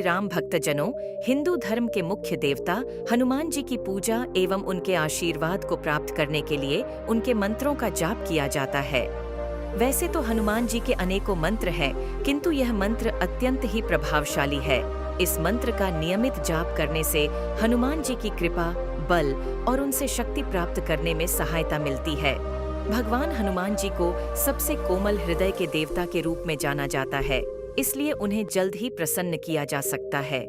राम भक्तजनों, हिंदू धर्म के मुख्य देवता हनुमान जी की पूजा एवं उनके आशीर्वाद को प्राप्त करने के लिए उनके मंत्रों का जाप किया जाता है। वैसे तो हनुमान जी के अनेकों मंत्र हैं, किंतु यह मंत्र अत्यंत ही प्रभावशाली है। इस मंत्र का नियमित जाप करने से हनुमान जी की कृपा, बल और उनसे शक्ति प्राप्त करने में सहायता मिलती है। भगवान हनुमान जी को सबसे कोमल हृदय के देवता के रूप में जाना जाता है, इसलिए उन्हें जल्द ही प्रसन्न किया जा सकता है।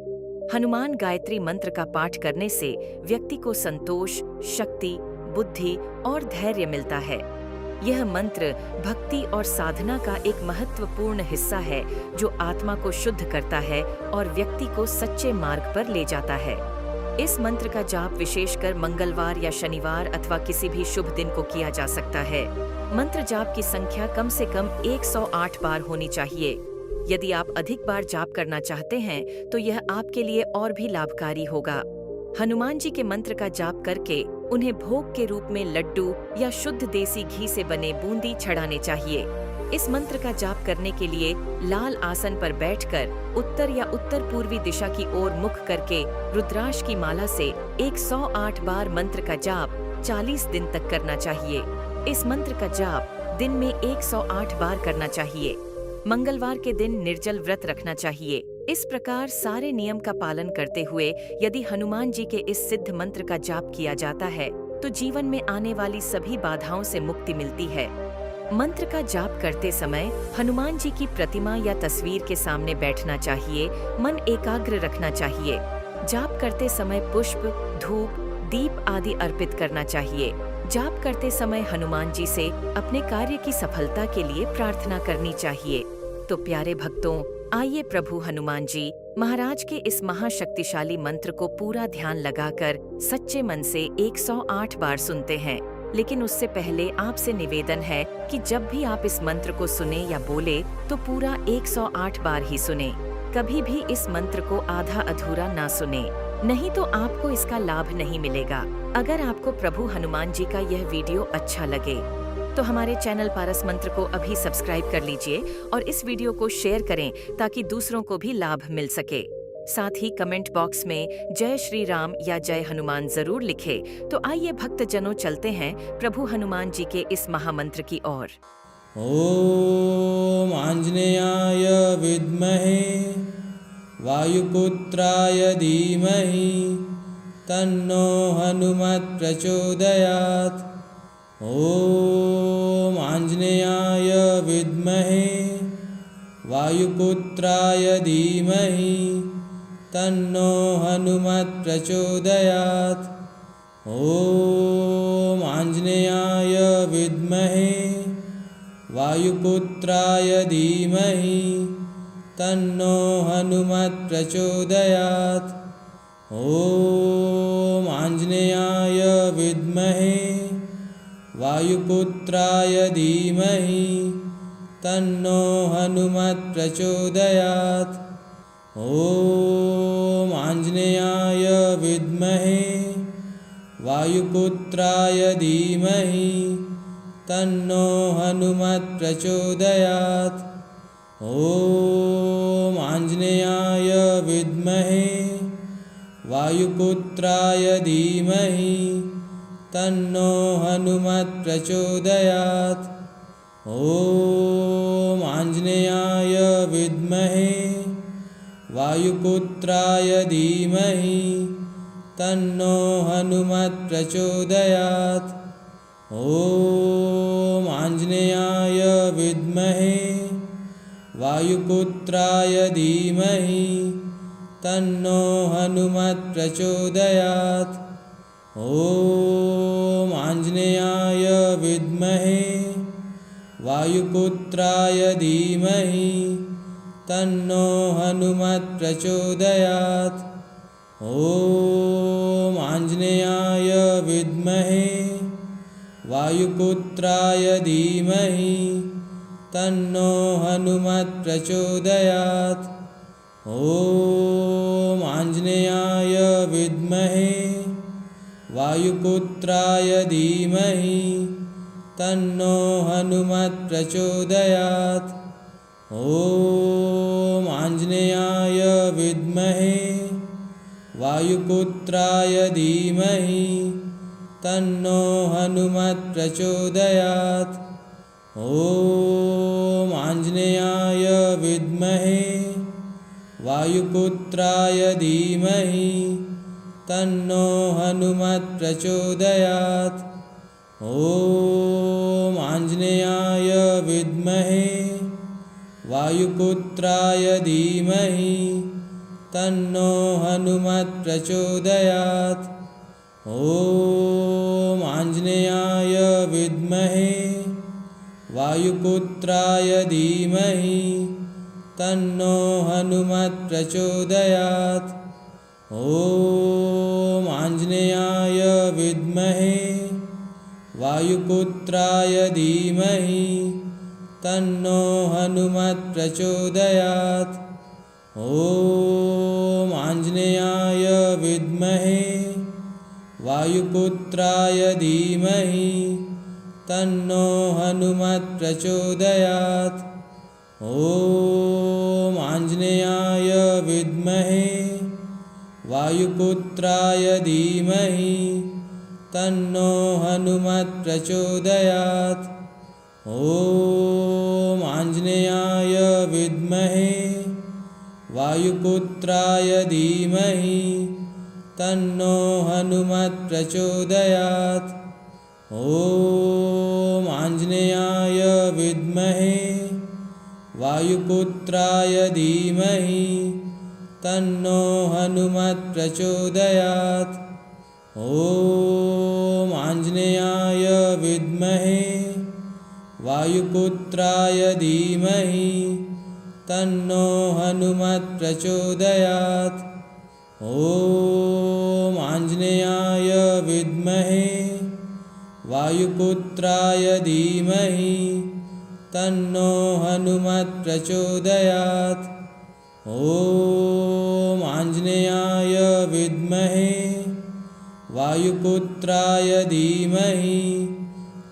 हनुमान गायत्री मंत्र का पाठ करने से व्यक्ति को संतोष, शक्ति, बुद्धि और धैर्य मिलता है। यह मंत्र भक्ति और साधना का एक महत्वपूर्ण हिस्सा है, जो आत्मा को शुद्ध करता है और व्यक्ति को सच्चे मार्ग पर ले जाता है। इस मंत्र का जाप विशेषकर मंगलवार या शनिवार अथवा किसी भी शुभ दिन को किया जा सकता है। मंत्र जाप की संख्या कम से कम 108 बार होनी चाहिए। यदि आप अधिक बार जाप करना चाहते हैं तो यह आपके लिए और भी लाभकारी होगा। हनुमान जी के मंत्र का जाप करके उन्हें भोग के रूप में लड्डू या शुद्ध देसी घी से बने बूंदी चढ़ाने चाहिए। इस मंत्र का जाप करने के लिए लाल आसन पर बैठकर उत्तर या उत्तर पूर्वी दिशा की ओर मुख करके रुद्राक्ष की माला से 108 बार मंत्र का जाप 40 दिन तक करना चाहिए। इस मंत्र का जाप दिन में 108 बार करना चाहिए। मंगलवार के दिन निर्जल व्रत रखना चाहिए। इस प्रकार सारे नियम का पालन करते हुए यदि हनुमान जी के इस सिद्ध मंत्र का जाप किया जाता है तो जीवन में आने वाली सभी बाधाओं से मुक्ति मिलती है। मंत्र का जाप करते समय हनुमान जी की प्रतिमा या तस्वीर के सामने बैठना चाहिए। मन एकाग्र रखना चाहिए। जाप करते समय पुष्प, धूप, दीप आदि अर्पित करना चाहिए। जाप करते समय हनुमान जी से अपने कार्य की सफलता के लिए प्रार्थना करनी चाहिए। तो प्यारे भक्तों, आइए प्रभु हनुमान जी महाराज के इस महाशक्तिशाली मंत्र को पूरा ध्यान लगाकर सच्चे मन से 108 बार सुनते हैं। लेकिन उससे पहले आपसे निवेदन है कि जब भी आप इस मंत्र को सुने या बोले तो पूरा 108 बार ही सुने। कभी भी इस मंत्र को आधा अधूरा ना सुने, नहीं तो आपको इसका लाभ नहीं मिलेगा। अगर आपको प्रभु हनुमान जी का यह वीडियो अच्छा लगे तो हमारे चैनल पारस मंत्र को अभी सब्सक्राइब कर लीजिए और इस वीडियो को शेयर करें ताकि दूसरों को भी लाभ मिल सके। साथ ही कमेंट बॉक्स में जय श्री राम या जय हनुमान जरूर लिखे। तो आइए भक्तजनों चलते हैं प्रभु हनुमान जी के इस महामंत्र की ओर। ओम आंजनेयाय विद्महे वायुपुत्राय धीमहि तन्नो हनुमत् प्रचोदयात्। ओम आंजनेयाय विद्महे वायुपुत्राय धीमहि तन्नो हनुमत् प्रचोदयात्। ओम आंजनेयाय विद्महे वायुपुत्राय धीमहि तन्नो हनुमत् प्रचोदयात्। ओम आंजनेयाय विद्महे वायुपुत्राय धीमहि तन्नो हनुमत् प्रचोदयात्। ओम आंजनेयाय विद्महे वायुपुत्राय धीमहि तन्नो हनुमत् प्रचोदयात्। ओम आंजनेयाय विद्महे वायुपुत्राय धीमहि तन्नो हनुमत् प्रचोदयात्। ओम आंजनेयाय विद्महे वायुपुत्राय धीमहि तन्नो हनुमत् प्रचोदयात्। ओम आंजनेयाय विद्महे वायुपुत्राय धीमहि तन्नो हनुमत् प्रचोदयात्। ओम आंजनेयाय विद्महे वायुपुत्राय धीमहि तन्नो हनुमत् प्रचोदयात्। ओम आंजनेयाय विद्महे वायुपुत्राय धीमहि तन्नो हनुमत् प्रचोदयात्। ओम आंजनेयाय विद्महे वायुपुत्राय धीमहि तन्नो हनुमत् प्रचोदयात्। ॐ आञ्जनेयाय विद्महे वायुपुत्राय धीमहि तन्नो हनुमत् प्रचोदयात्। ॐ आञ्जनेयाय विद्महे वायुपुत्राय धीमहि तन्नो हनुमत् प्रचोदयात्। ॐ आञ्जनेयाय विद्महे वायुपुत्राय धीमहि तन्नो हनुमत् प्रचोदयात्। ॐ आञ्जनेयाय विद्महे वायुपुत्राय धीमहि तन्नो हनुमत् प्रचोदयात्। ॐ आञ्जनेयाय विद्महे वायुपुत्राय धीमहि तन्नो हनुमत् प्रचोदयात्। ॐ आञ्जनेयाय विद्महे वायुपुत्राय धीमहि तन्नो हनुमत् प्रचोदयात्। ॐ आञ्जनेयाय विद्महे वायुपुत्राय धीमहि तन्नो हनुमत् प्रचोदयात्। ॐ आञ्जनेयाय विद्महे वायुपुत्राय धीमहि तन्नो हनुमत् प्रचोदयात्। ॐ आञ्जनेयाय विद्महे वायुपुत्राय धीमहि तन्नो हनुमत् प्रचोदयात्। ॐ आञ्जनेयाय विद्महे वायुपुत्राय धीमहि तन्नो हनुमत् प्रचोदयात्। ॐ आञ्जनेयाय विद्महे वायुपुत्राय धीमहि तन्नो हनुमत् प्रचोदयात्। ॐ आञ्जनेयाय विद्महे वायुपुत्राय धीमहि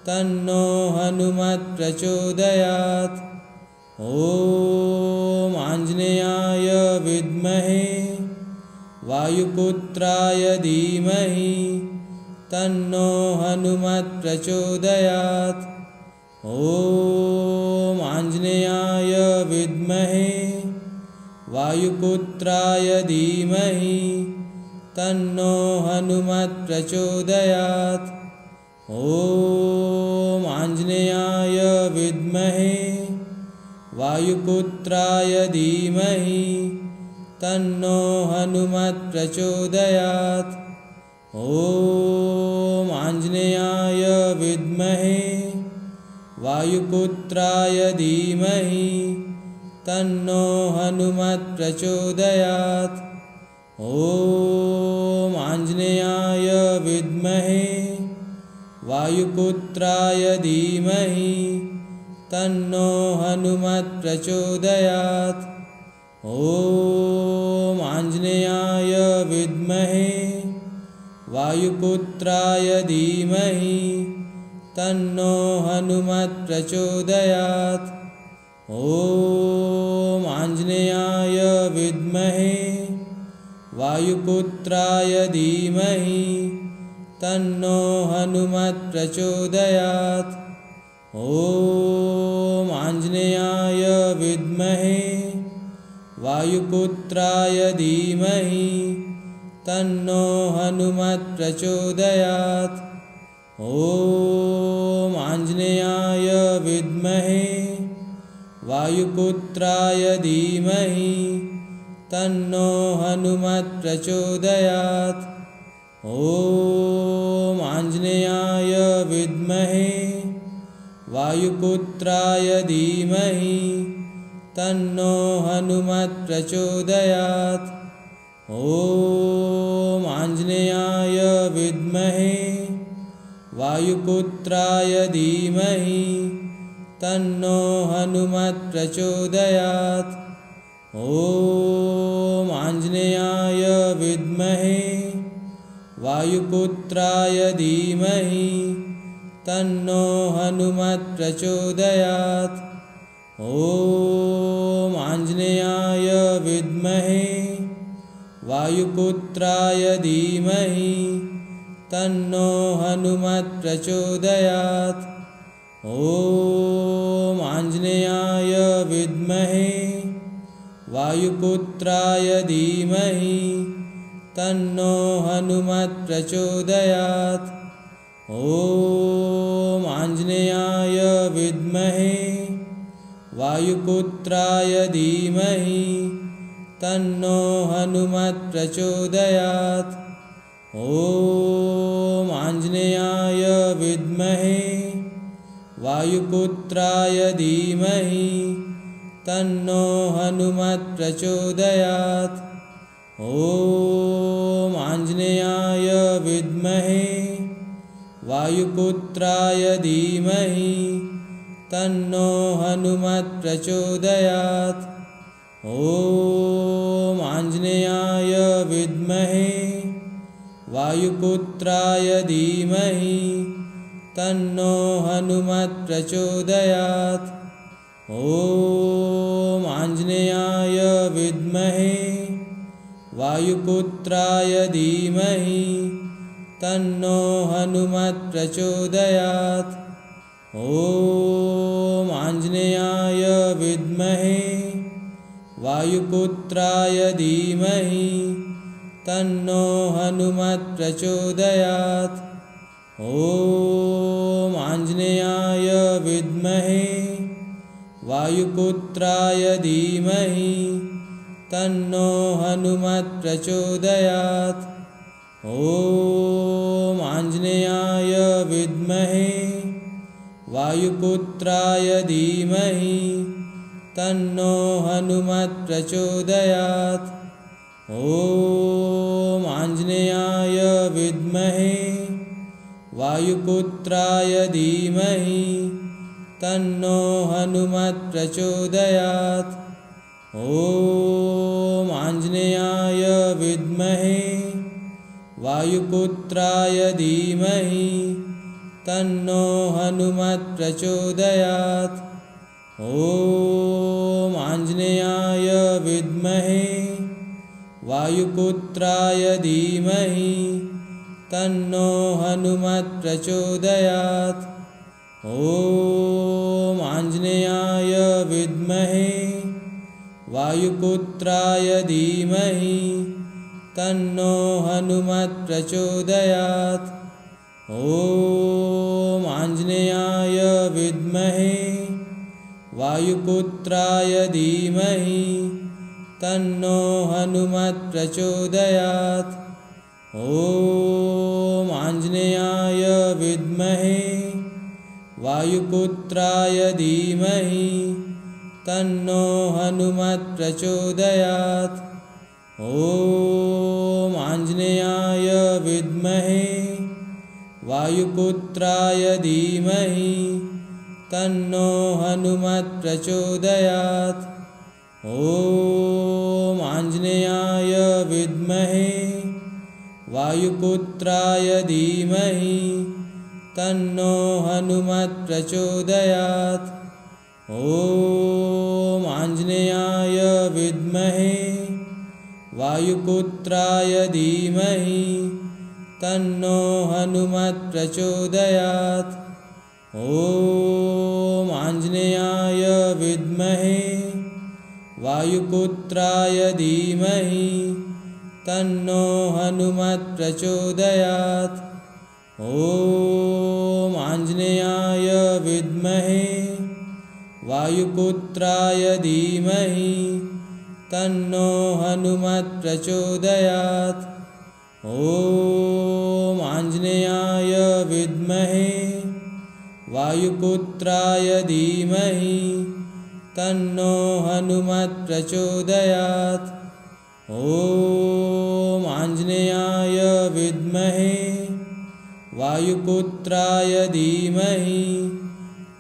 तन्नो हनुमत् प्रचोदयात्। ॐ आञ्जनेयाय विद्महे वायुपुत्राय धीमहि तन्नो हनुमत् प्रचोदयात्। ॐ आञ्जनेयाय विद्महे वायुपुत्राय धीमहि तन्नो हनुमत् प्रचोदयात्। ॐ आञ्जनेयाय विद्महे वायुपुत्राय धीमहि तन्नो हनुमत् प्रचोदयात्। ॐ आञ्जनेयाय विद्महे वायुपुत्राय धीमहि तन्नो हनुमत् प्रचोदयात्। ॐ आञ्जनेयाय विद्महे वायुपुत्राय धीमहि तन्नो हनुमत् प्रचोदयात्। ॐ आञ्जनेयाय विद्महे वायुपुत्राय धीमहि तन्नो हनुमत् प्रचोदयात्। ॐ आञ्जनेयाय विद्महे वायुपुत्राय धीमहि तन्नो हनुमत् प्रचोदयात्। ॐ आञ्जनेयाय विद्महे वायुपुत्राय धीमहि तन्नो हनुमत् प्रचोदयात्। ॐ आञ्जनेयाय विद्महे वायुपुत्राय धीमहि तन्नो हनुमत् प्रचोदयात्। ॐ आञ्जनेयाय विद्महे वायुपुत्राय धीमहि तन्नो हनुमत् प्रचोदयात्। ॐ आञ्जनेयाय विद्महे वायुपुत्राय धीमहि तन्नो हनुमत् प्रचोदयात्। ॐ आञ्जनेयाय विद्महे वायुपुत्राय धीमहि तन्नो हनुमत् प्रचोदयात्। ॐ आञ्जनेयाय विद्महे वायुपुत्राय धीमहि तन्नो हनुमत् प्रचोदयात्। ॐ आञ्जनेयाय विद्महे वायुपुत्राय धीमहि तन्नो हनुमत् प्रचोदयात्। ॐ आञ्जनेयाय विद्महे वायुपुत्राय धीमहि तन्नो हनुमत् प्रचोदयात्। ॐ आञ्जनेयाय विद्महे वायुपुत्राय धीमहि तन्नो हनुमत् प्रचोदयात्। ॐ आञ्जनेयाय विद्महे वायुपुत्राय धीमहि तन्नो हनुमत् प्रचोदयात्। ॐ आञ्जनेयाय विद्महे वायुपुत्राय धीमहि तन्नो हनुमत् प्रचोदयात्। ॐ आञ्जनेयाय विद्महे वायुपुत्राय धीमहि तन्नो हनुमत् प्रचोदयात्। ॐ आञ्जनेयाय विद्महे वायुपुत्राय धीमहि तन्नो हनुमत् प्रचोदयात्। ॐ आञ्जनेयाय विद्महे वायुपुत्राय धीमहि तन्नो हनुमत् प्रचोदयात्। ॐ आञ्जनेयाय विद्महे वायुपुत्राय धीमहि तन्नो हनुमत् प्रचोदयात्। ॐ आञ्जनेयाय विद्महे वायुपुत्राय धीमहि तन्नो हनुमत् प्रचोदयात्। ॐ आञ्जनेयाय विद्महे वायुपुत्राय धीमहि तन्नो हनुमत् प्रचोदयात्। ॐ आञ्जनेयाय विद्महे वायुपुत्राय धीमहि तन्नो हनुमत् प्रचोदयात्। ॐ आञ्जनेयाय विद्महे वायुपुत्राय धीमहि तन्नो हनुमत् प्रचोदयात्। ॐ आञ्जनेयाय विद्महे वायुपुत्राय धीमहि तन्नो हनुमत् प्रचोदयात्। ॐ आञ्जनेयाय विद्महे वायुपुत्राय धीमहि तन्नो हनुमत् प्रचोदयात्। ॐ आञ्जनेयाय विद्महे वायुपुत्राय धीमहि तन्नो हनुमत् प्रचोदयात्। ॐ आञ्जनेयाय विद्महे वायुपुत्राय धीमहि तन्नो हनुमत् प्रचोदयात्। ॐ आञ्जनेयाय विद्महे वायुपुत्राय धीमहि तन्नो हनुमत् प्रचोदयात्। ॐ आञ्जनेयाय विद्महे वायुपुत्राय धीमहि तन्नो हनुमत् प्रचोदयात्। ॐ आञ्जनेयाय विद्महे वायुपुत्राय धीमहि तन्नो हनुमत् प्रचोदयात्। ॐ आञ्जनेयाय विद्महे वायुपुत्राय धीमहि तन्नो हनुमत् प्रचोदयात्। ॐ आञ्जनेयाय विद्महे वायुपुत्राय धीमहि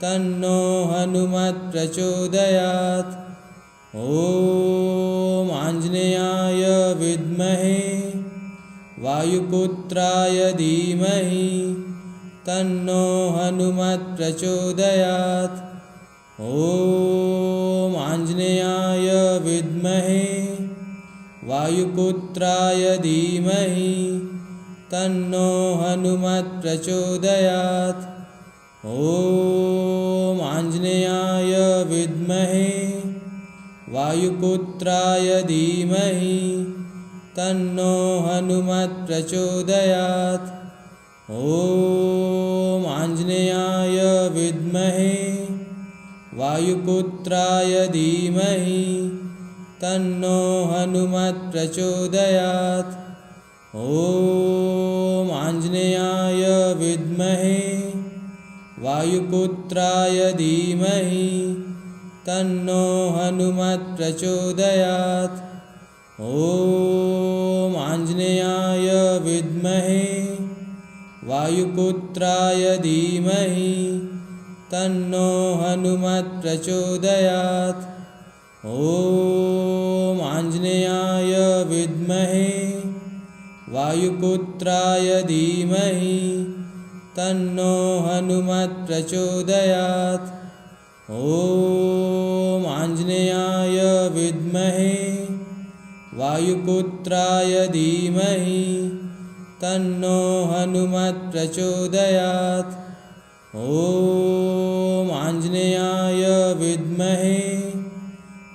तन्नो हनुमत् प्रचोदयात्। ॐ आञ्जनेयाय विद्महे वायुपुत्राय धीमहि तन्नो हनुमत् प्रचोदयात्। ॐ आञ्जनेयाय विद्महे वायुपुत्राय धीमहि तन्नो हनुमत् प्रचोदयात्। ॐ आञ्जनेयाय विद्महे वायुपुत्राय धीमहि तन्नो हनुमत् प्रचोदयात्। ॐ आञ्जनेयाय विद्महे वायुपुत्राय धीमहि तन्नो हनुमत् प्रचोदयात्। ॐ आञ्जनेयाय विद्महे वायुपुत्राय धीमहि तन्नो हनुमत् प्रचोदयात्। ॐ आञ्जनेयाय विद्महे वायुपुत्राय धीमहि तन्नो हनुमत् प्रचोदयात्। ॐ आञ्जनेयाय विद्महे वायुपुत्राय धीमहि तन्नो हनुमत् प्रचोदयात्। ॐ आञ्जनेयाय विद्महे वायुपुत्राय धीमहि तन्नो हनुमत् प्रचोदयात्। ॐ आञ्जनेयाय विद्महे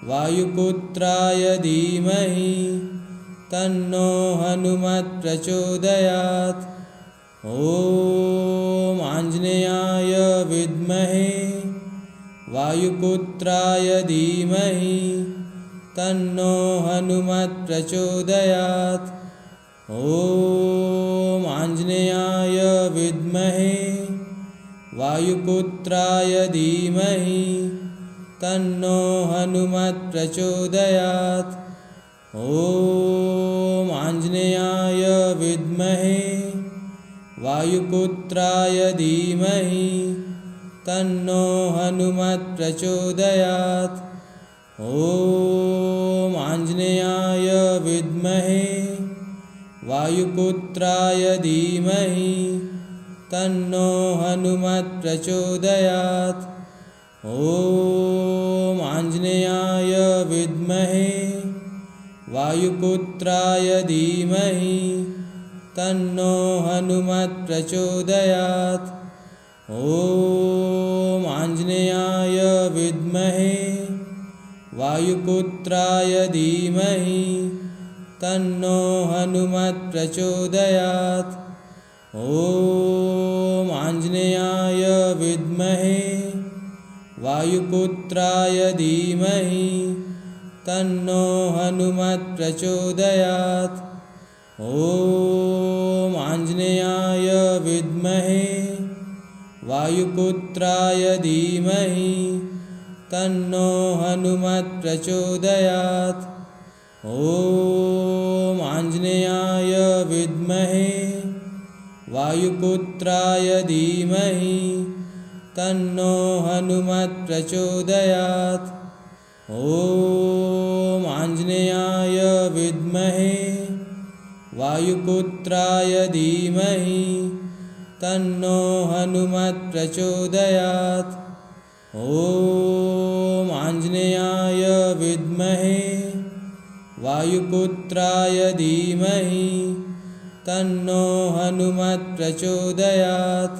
वायुपुत्राय धीमहि तन्नो हनुमत् प्रचोदयात्। ॐ आञ्जनेयाय विद्महे वायुपुत्राय धीमहि तन्नो हनुमत् प्रचोदयात्। ॐ आञ्जनेयाय विद्महे वायुपुत्राय धीमहि तन्नो हनुमत् प्रचोदयात्। ॐ आञ्जनेयाय विद्महे वायुपुत्राय धीमहि तन्नो हनुमत् प्रचोदयात्। ॐ आञ्जनेयाय विद्महे वायुपुत्राय धीमहि तन्नो हनुमत् प्रचोदयात्। ॐ आञ्जनेयाय विद्महे वायुपुत्राय धीमहि तन्नो हनुमत् प्रचोदयात्। ॐ आञ्जनेयाय विद्महे वायुपुत्राय धीमहि तन्नो हनुमत् प्रचोदयात्। ॐ आञ्जनेयाय विद्महे वायुपुत्राय धीमहि तन्नो हनुमत् प्रचोदयात्। ॐ आञ्जनेयाय विद्महे वायुपुत्राय धीमहि तन्नो हनुमत् प्रचोदयात्। ॐ आञ्जनेयाय विद्महे वायुपुत्राय धीमहि तन्नो हनुमत् प्रचोदयात्। ॐ आञ्जनेयाय विद्महे वायुपुत्राय धीमहि तन्नो हनुमत् प्रचोदयात्। ॐ आञ्जनेयाय विद्महे वायुपुत्राय धीमहि तन्नो हनुमत् प्रचोदयात्।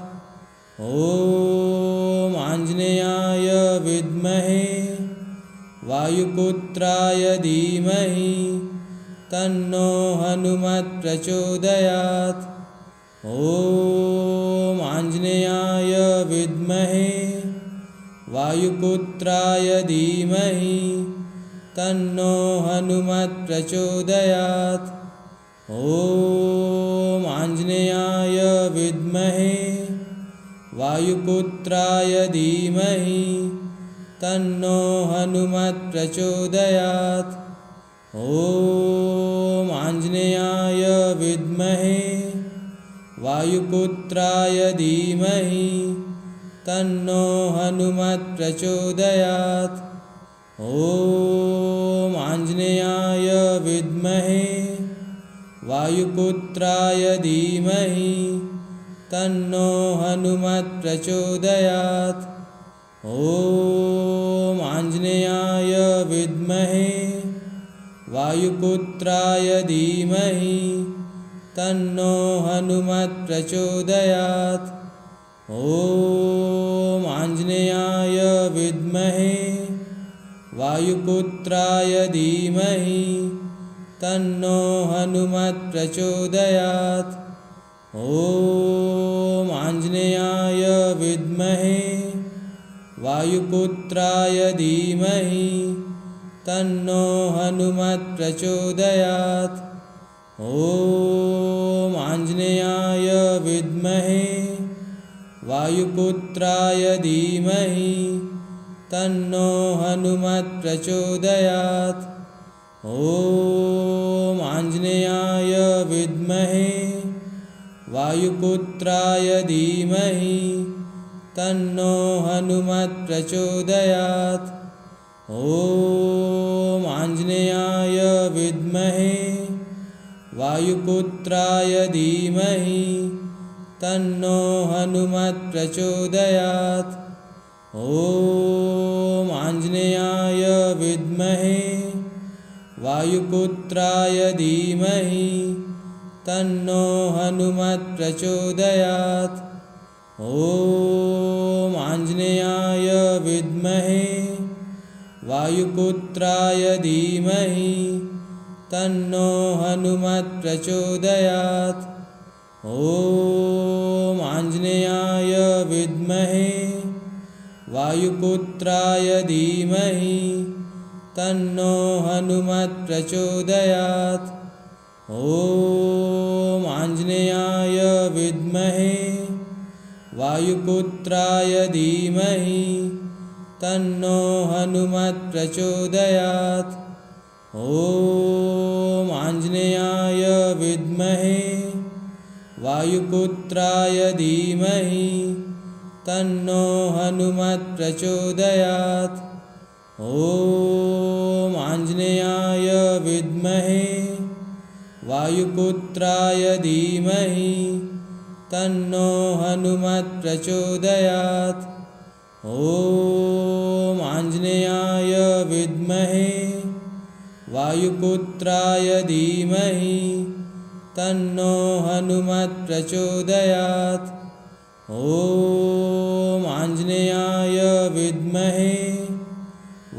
ॐ आञ्जनेयाय विद्महे वायुपुत्राय धीमहि तन्नो हनुमत् प्रचोदयात्। ॐ आञ्जनेयाय विद्महे वायुपुत्राय धीमहि तन्नो हनुमत् प्रचोदयात्। ॐ आञ्जनेयाय विद्महे वायुपुत्राय धीमहि तन्नो हनुमत् प्रचोदयात्। ॐ आञ्जनेयाय विद्महे वायुपुत्राय धीमहि तन्नो हनुमत् प्रचोदयात्। ॐ आञ्जनेयाय विद्महे वायुपुत्राय धीमहि तन्नो हनुमत् प्रचोदयात्। ॐ आञ्जनेयाय विद्महे वायुपुत्राय धीमहि तन्नो हनुमत् प्रचोदयात्। ॐ आञ्जनेयाय विद्महे वायुपुत्राय धीमहि तन्नो हनुमत् प्रचोदयात्। ॐ आञ्जनेयाय विद्महे वायुपुत्राय धीमहि तन्नो हनुमत् प्रचोदयात्। ॐ आञ्जनेयाय विद्महे वायुपुत्राय धीमहि तन्नो हनुमत् प्रचोदयात्। ॐ आञ्जनेयाय विद्महे वायुपुत्राय धीमहि तन्नो हनुमत् प्रचोदयात्। ॐ आञ्जनेयाय विद्महे वायुपुत्राय धीमहि तन्नो हनुमत् प्रचोदयात्। ॐ आञ्जनेयाय विद्महे वायुपुत्राय धीमहि तन्नो हनुमत् प्रचोदयात्। ॐ आञ्जनेयाय विद्महे वायुपुत्राय धीमहि तन्नो हनुमत् प्रचोदयात्। ॐ आञ्जनेयाय विद्महे वायुपुत्राय धीमहि तन्नो हनुमत् प्रचोदयात्। ॐ आञ्जनेयाय विद्महे वायुपुत्राय धीमहि तन्नो हनुमत् प्रचोदयात्। ॐ आञ्जनेयाय विद्महे वायुपुत्राय धीमहि तन्नो हनुमत् प्रचोदयात्। ॐ आञ्जनेयाय विद्महे वायुपुत्राय धीमहि तन्नो हनुमत् प्रचोदयात्। ॐ आञ्जनेयाय विद्महे वायुपुत्राय धीमहि तन्नो हनुमत् प्रचोदयात्। ॐ आञ्जनेयाय विद्महे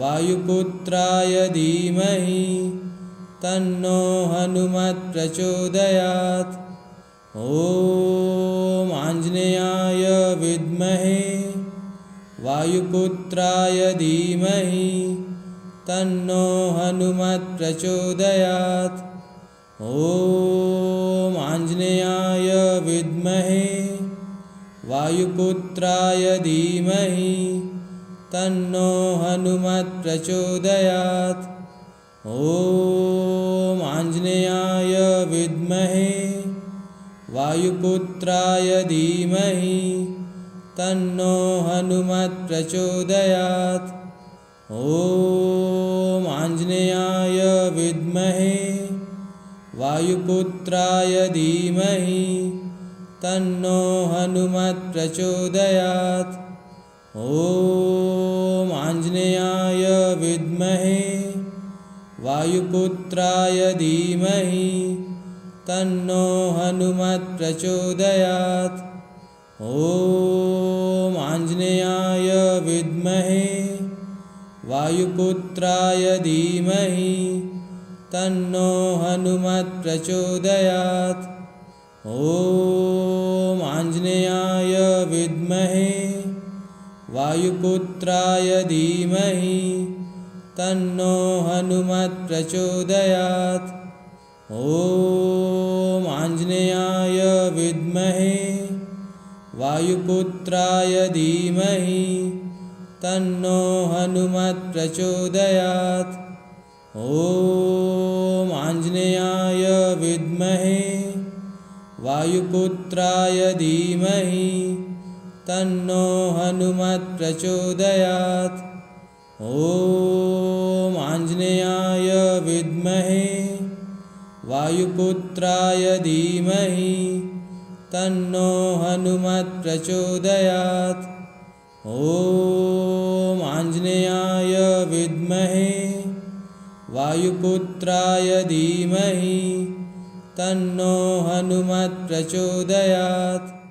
वायुपुत्राय धीमहि तन्नो हनुमत् प्रचोदयात्। ॐ आञ्जनेयाय विद्महे वायुपुत्राय धीमहि तन्नो हनुमत् प्रचोदयात्। ॐ आञ्जनेयाय विद्महे वायुपुत्राय धीमहि तन्नो हनुमत् प्रचोदयात्। ॐ आञ्जनेयाय विद्महे वायुपुत्राय धीमहि तन्नो हनुमत् प्रचोदयात्। ॐ आञ्जनेयाय विद्महे वायुपुत्राय धीमहि तन्नो हनुमत् प्रचोदयात्। ॐ आञ्जनेयाय विद्महे वायुपुत्राय धीमहि तन्नो हनुमत् प्रचोदयात्। ॐ आञ्जनेयाय विद्महे वायुपुत्राय धीमहि तन्नो हनुमत् प्रचोदयात्। ॐ आञ्जनेयाय विद्महे वायुपुत्राय धीमहि तन्नो हनुमत् प्रचोदयात्। ॐ आञ्जनेयाय विद्महे वायुपुत्राय धीमहि तन्नो हनुमत् प्रचोदयात्। ॐ आञ्जनेयाय विद्महे वायुपुत्राय धीमहि तन्नो हनुमत् प्रचोदयात्। ॐ आञ्जनेयाय विद्महे वायुपुत्राय धीमहि तन्नो हनुमत् प्रचोदयात्। ॐ आञ्जनेयाय विद्महे वायुपुत्राय धीमहि तन्नो हनुमत् प्रचोदयात्।